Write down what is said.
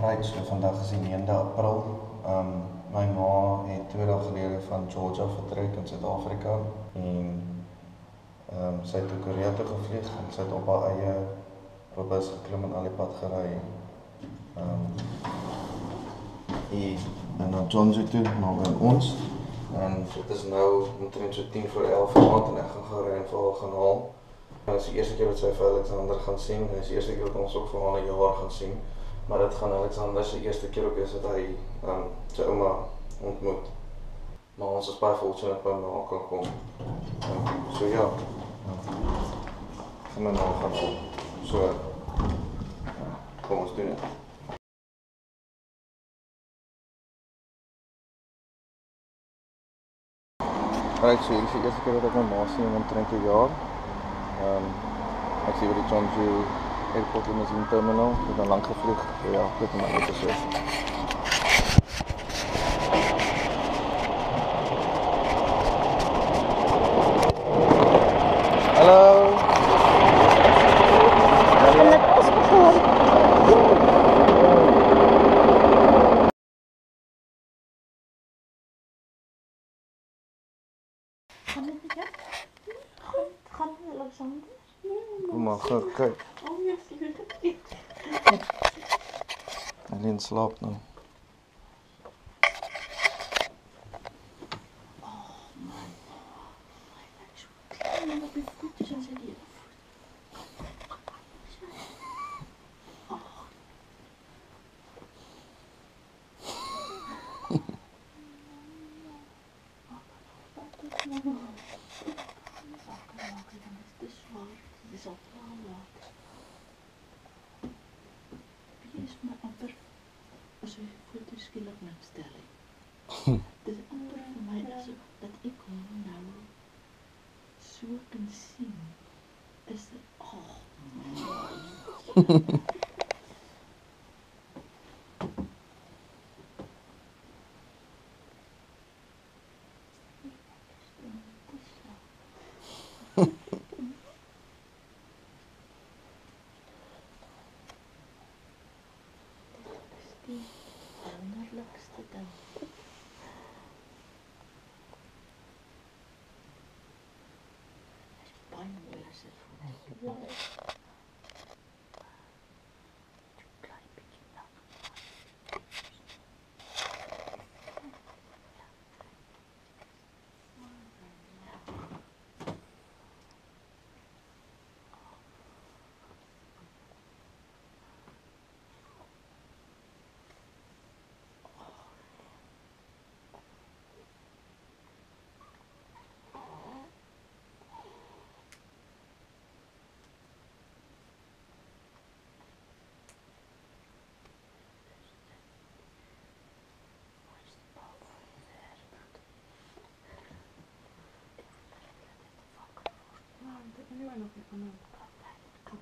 Right, so vandag is die 9de April. My ma het 2 dae gelede van Georgia vertrek in Suid-Afrika en sy het toe Korea toe gevlieg en sy het op haar eie op 'n bus geklim en al die pad gery. En na Johnson toe, naby ons. En dit is nou omtrent so 10 voor 11 vanaand en ek gaan gou ry en vir haar gaan haal. Dit is die eerste keer dat sy vir Alexander gaan sien. Dit is die eerste keer dat ons ook vir haar 'n jaar gaan sien. Maar dit gaan Alexander se eerste keer ook wees dat hy sy ouma ontmoet. Maar ons is baie fortunate by my kan kom. So ja. Gaan my ma gaan haal. So kom ons doen dit. Right, so hier is die eerste keer dat ek my ma sien in omtrent 'n jaar. Ek sien by die Jeonju Airport Limousine Terminal. Ek het dan lank gevlieg. So ja, dit is maar net so. Hallo. Gaan dit nie? Gaan Alexander? Kom maar, kyk. Oh ja, seker. Alleen slaap nou. Oh man. My so klein op die voetjies en sy die voet. Dit is al laat. Wie is my amper as hy foto skielik net stel het. Dit is amper vir my asof dat ek hom nou so kan sien. Is dit die wonderlikste ding. Hy is baie mooi as dit voor my. Klein bietjie nag. Anyway, nog een andere kant.